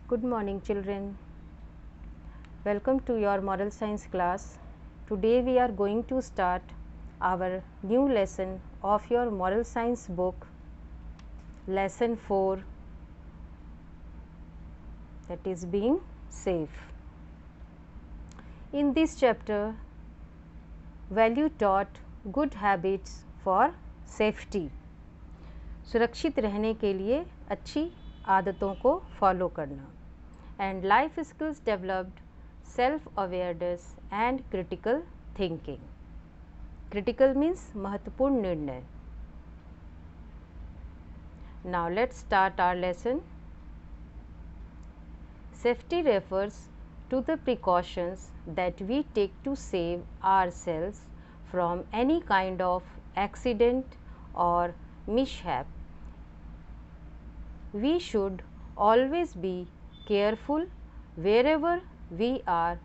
Good morning, children. Welcome to your moral science class. Today we are going to start our new lesson of your moral science book, lesson 4, that is being safe. In this chapter, value taught good habits for safety. सुरक्षित रहने के लिए अच्छी आदतों को follow करना. And life skills developed self-awareness and critical thinking. Critical means महत्वपूर्ण निर्णय. Now let's start our lesson. Safety refers to the precautions that we take to save ourselves from any kind of accident or mishap. We should always be careful wherever we are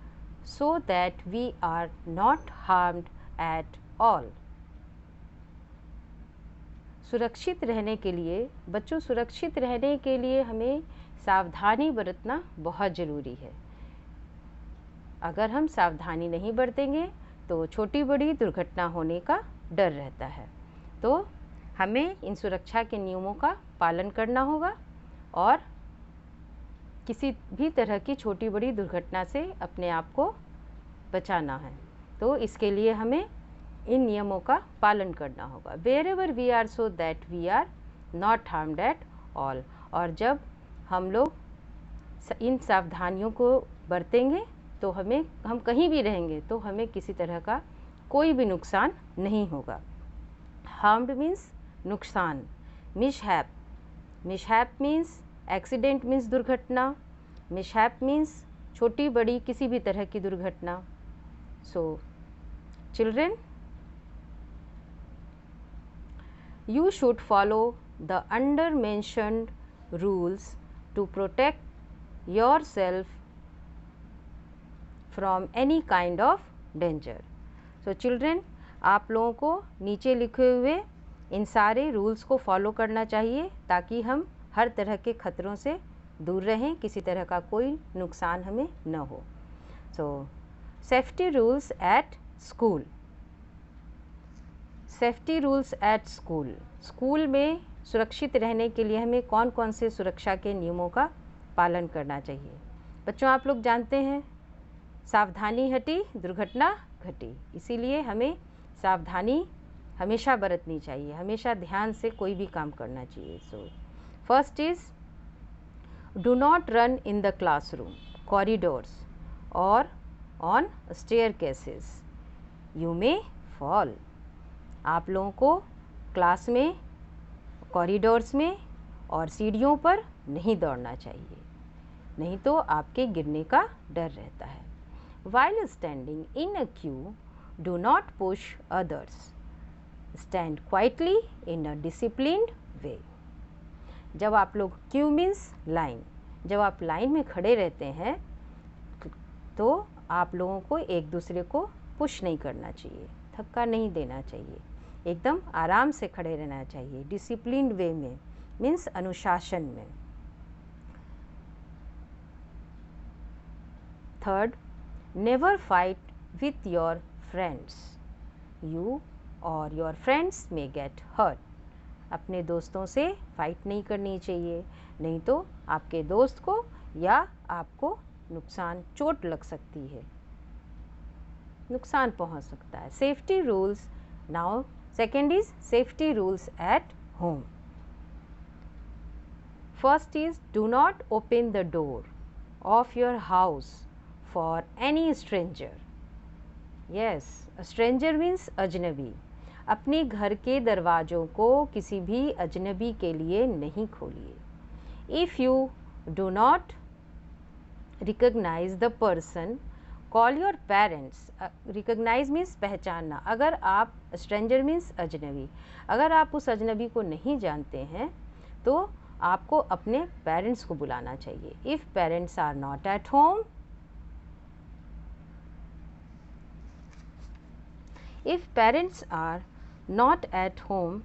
so that we are not harmed at all. सुरक्षित रहने के लिए बच्चों, सुरक्षित रहने के लिए हमें सावधानी बरतना बहुत ज़रूरी है. अगर हम सावधानी नहीं बरतेंगे तो छोटी बड़ी दुर्घटना होने का डर रहता है. तो हमें इन सुरक्षा के नियमों का पालन करना होगा और किसी भी तरह की छोटी बड़ी दुर्घटना से अपने आप को बचाना है. तो इसके लिए हमें इन नियमों का पालन करना होगा. Wherever we are so that we are not harmed at all. और जब हम लोग इन सावधानियों को बरतेंगे तो हम कहीं भी रहेंगे तो हमें किसी तरह का कोई भी नुकसान नहीं होगा. हार्म्ड मीन्स नुकसान. मिसहैप मीन्स एक्सीडेंट मीन्स दुर्घटना. मिसहैप मीन्स छोटी बड़ी किसी भी तरह की दुर्घटना. सो children, you should follow the under mentioned rules to protect yourself from any kind of danger. So children, आप लोगों को नीचे लिखे हुए इन सारे रूल्स को फॉलो करना चाहिए ताकि हम हर तरह के खतरों से दूर रहें, किसी तरह का कोई नुकसान हमें न हो. सो safety rules at school. Safety rules at school. School में सुरक्षित रहने के लिए हमें कौन कौन से सुरक्षा के नियमों का पालन करना चाहिए. बच्चों, आप लोग जानते हैं सावधानी हटी दुर्घटना घटी. इसीलिए हमें सावधानी हमेशा बरतनी चाहिए, हमेशा ध्यान से कोई भी काम करना चाहिए. So first is do not run in the classroom, corridors और on staircases. You may fall. आप लोगों को क्लास में, कॉरिडोर्स में और सीढ़ियों पर नहीं दौड़ना चाहिए, नहीं तो आपके गिरने का डर रहता है. While standing in a queue, do not push others. Stand quietly in a disciplined way. जब आप लोग, क्यू मीन्स लाइन, जब आप लाइन में खड़े रहते हैं तो आप लोगों को एक दूसरे को पुश नहीं करना चाहिए, धक्का नहीं देना चाहिए, एकदम आराम से खड़े रहना चाहिए. डिसिप्लिन्ड वे में मीन्स अनुशासन में. Third, never fight with your friends. You और your friends may get hurt. अपने दोस्तों से फाइट नहीं करनी चाहिए, नहीं तो आपके दोस्त को या आपको नुकसान, चोट लग सकती है, नुकसान पहुंच सकता है. Safety rules. Now second is safety rules at home. First is do not open the door of your house for any stranger. Yes, stranger means अजनबी. अपने घर के दरवाज़ों को किसी भी अजनबी के लिए नहीं खोलिए. If you do not recognise the person, call your parents. Recognise means पहचानना. अगर आप, स्ट्रेंजर मीन्स अजनबी, अगर आप उस अजनबी को नहीं जानते हैं तो आपको अपने पेरेंट्स को बुलाना चाहिए. If parents are not at home, if parents are not at home,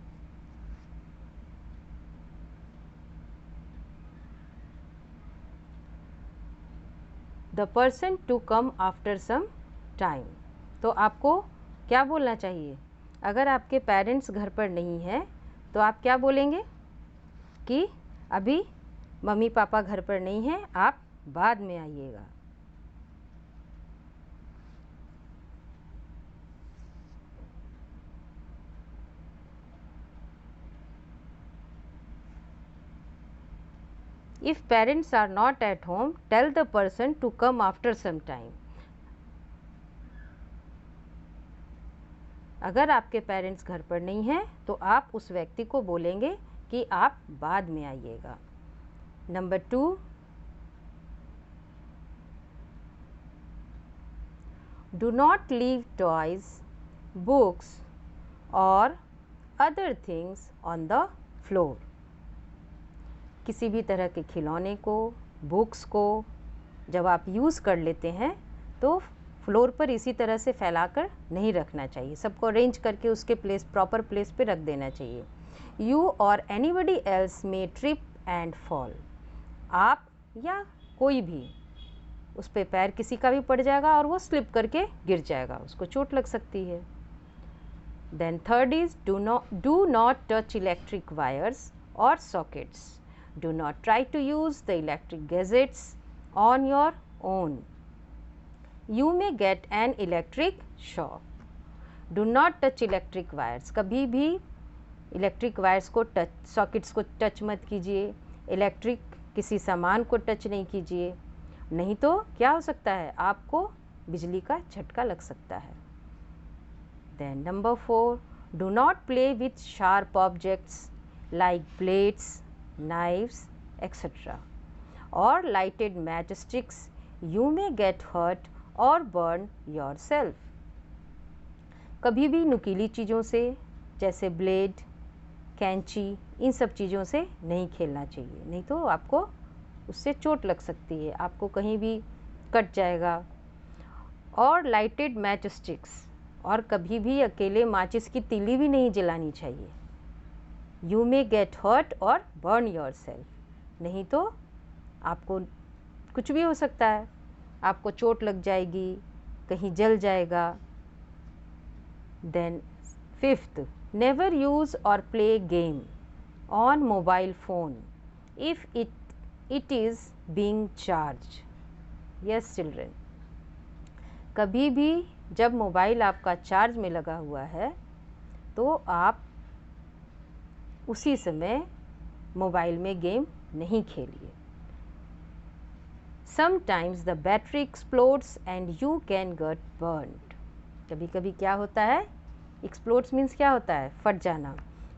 the person to come after some time. तो आपको क्या बोलना चाहिए? अगर आपके पेरेंट्स घर पर नहीं हैं तो आप क्या बोलेंगे कि अभी मम्मी पापा घर पर नहीं हैं, आप बाद में आइएगा। If parents are not at home, tell the person to come after some time. अगर आपके पेरेंट्स घर पर नहीं हैं तो आप उस व्यक्ति को बोलेंगे कि आप बाद में आइएगा। Number 2, do not leave toys, books or other things on the floor. किसी भी तरह के खिलौने को, बुक्स को जब आप यूज़ कर लेते हैं तो फ्लोर पर इसी तरह से फैलाकर नहीं रखना चाहिए, सबको अरेंज करके उसके प्लेस, प्रॉपर प्लेस पे रख देना चाहिए। यू और anybody else may trip and fall. आप या कोई भी उस पर पैर किसी का भी पड़ जाएगा और वो स्लिप करके गिर जाएगा, उसको चोट लग सकती है। Then third is do not touch electric wires और sockets. Do not try to use the electric gadgets on your own. You may get an electric shock. Do not touch electric wires. कभी भी electric wires को touch, sockets को touch मत कीजिए, electric किसी सामान को टच नहीं कीजिए, नहीं तो क्या हो सकता है, आपको बिजली का झटका लग सकता है। Then number 4, do not play with sharp objects like blades, knives, etc. or lighted matchsticks. You may get hurt or burn yourself. कभी भी नुकीली चीज़ों से जैसे ब्लेड, कैंची, इन सब चीज़ों से नहीं खेलना चाहिए, नहीं तो आपको उससे चोट लग सकती है, आपको कहीं भी कट जाएगा। और लाइटेड मैच स्टिक्स, और कभी भी अकेले माचिस की तीली भी नहीं जलानी चाहिए। यू मे गेट हर्ट और बर्न योर सेल्फ, नहीं तो आपको कुछ भी हो सकता है, आपको चोट लग जाएगी, कहीं जल जाएगा। देन 5th, नेवर यूज़ और play game on mobile phone if it is being charge. Yes children, कभी भी जब मोबाइल आपका चार्ज में लगा हुआ है तो आप उसी समय मोबाइल में गेम नहीं खेलिए। Sometimes the battery explodes and you can get burned. कभी कभी क्या होता है, एक्सप्लोड्स मीन्स क्या होता है, फट जाना।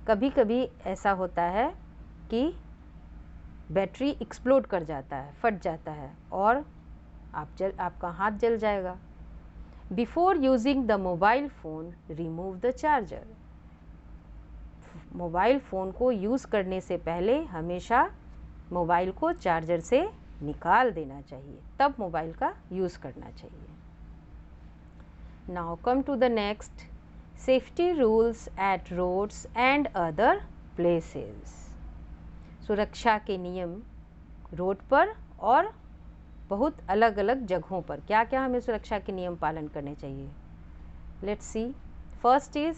कभी कभी ऐसा होता है कि बैटरी एक्सप्लोड कर जाता है, फट जाता है और आपका हाथ जल जाएगा। Before using the mobile phone remove the charger. Mobile phone को यूज़ करने से पहले हमेशा मोबाइल को चार्जर से निकाल देना चाहिए, तब मोबाइल का यूज़ करना चाहिए। Now come to the next, safety rules at roads and other places. सुरक्षा के नियम रोड पर और बहुत अलग अलग जगहों पर क्या क्या हमें सुरक्षा के नियम पालन करने चाहिए। Let's see, first is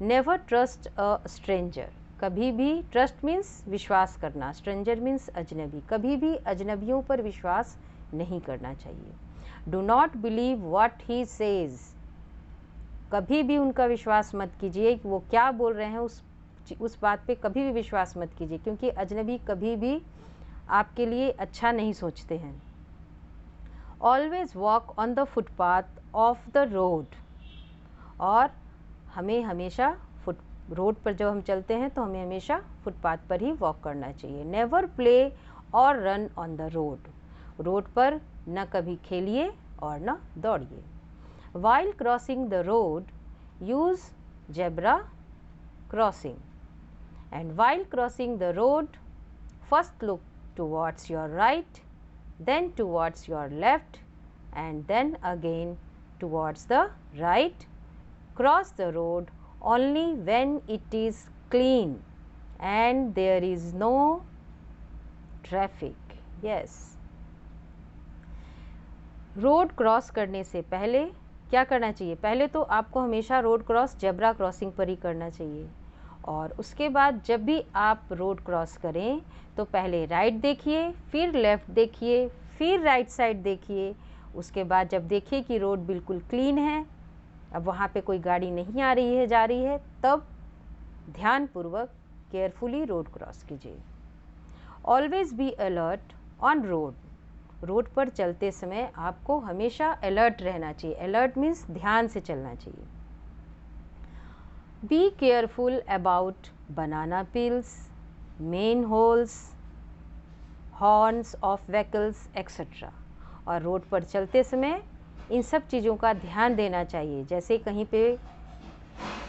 never trust a stranger. कभी भी, ट्रस्ट मीन्स विश्वास करना, स्ट्रेंजर मीन्स अजनबी, कभी भी अजनबियों पर विश्वास नहीं करना चाहिए। Do not believe what he says. कभी भी उनका विश्वास मत कीजिए कि वो क्या बोल रहे हैं, उस बात पे कभी भी विश्वास मत कीजिए, क्योंकि अजनबी कभी भी आपके लिए अच्छा नहीं सोचते हैं। Always walk on the footpath of the road. और हमें हमेशा रोड पर जब हम चलते हैं तो हमें हमेशा फुटपाथ पर ही वॉक करना चाहिए। नेवर प्ले और run on the road. Road पर न कभी खेलिए और न दौड़िए। While crossing the road use zebra crossing. And while crossing the road first look towards your right, then towards your left, and then again towards the right. Cross the road only when it is clean and there is no traffic. Yes. Road cross करने से पहले क्या करना चाहिए? पहले तो आपको हमेशा रोड क्रॉस जेब्रा क्रॉसिंग पर ही करना चाहिए, और उसके बाद जब भी आप रोड क्रॉस करें तो पहले राइट देखिए, फिर लेफ़्ट देखिए, फिर राइट साइड देखिए। उसके बाद जब देखिए कि रोड बिल्कुल क्लीन है, अब वहाँ पे कोई गाड़ी नहीं आ रही है, जा रही है, तब ध्यानपूर्वक केयरफुली रोड क्रॉस कीजिए। Always be alert on road. Road पर चलते समय आपको हमेशा अलर्ट रहना चाहिए। अलर्ट मीन्स ध्यान से चलना चाहिए। Be careful about banana peels, main holes, horns of vehicles etcetera. और रोड पर चलते समय इन सब चीज़ों का ध्यान देना चाहिए। जैसे कहीं पे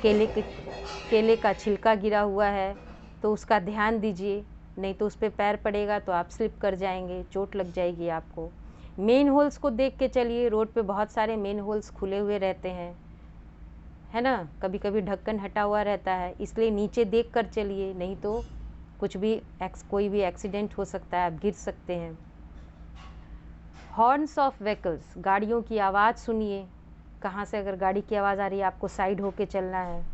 केले का छिलका गिरा हुआ है तो उसका ध्यान दीजिए, नहीं तो उस पर पैर पड़ेगा तो आप स्लिप कर जाएंगे, चोट लग जाएगी आपको। मेन होल्स को देख के चलिए, रोड पे बहुत सारे मेन होल्स खुले हुए रहते हैं, है ना, कभी कभी ढक्कन हटा हुआ रहता है, इसलिए नीचे देख कर चलिए, नहीं तो कोई भी एक्सीडेंट हो सकता है, आप गिर सकते हैं। हॉर्न्स ऑफ व्हीकल्स, गाड़ियों की आवाज़ सुनिए, कहाँ से अगर गाड़ी की आवाज़ आ रही है आपको साइड होके चलना है।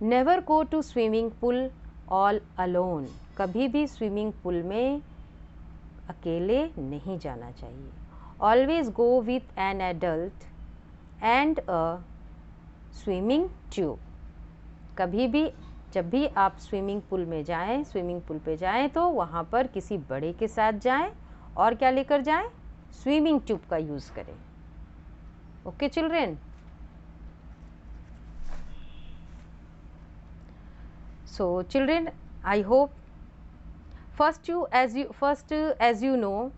Never go to swimming pool all alone, कभी भी स्विमिंग पूल में अकेले नहीं जाना चाहिए। Always go with an adult and a swimming tube, कभी भी जब भी आप स्विमिंग पूल में जाएं, स्विमिंग पूल पे जाएं तो वहाँ पर किसी बड़े के साथ जाएं, और क्या लेकर जाएं? स्विमिंग ट्यूब का यूज़ करें। Okay children, so children, I hope first as you know,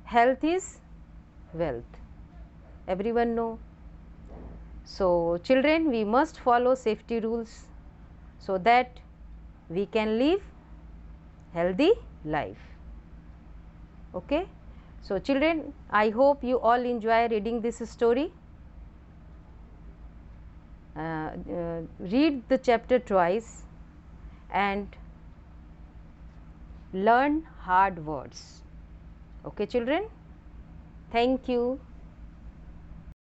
health is wealth, everyone know. So children, we must follow safety rules so that we can live healthy life. Okay, so children, I hope you all enjoy reading this story. Read the chapter twice and learn hard words. Okay children, thank you.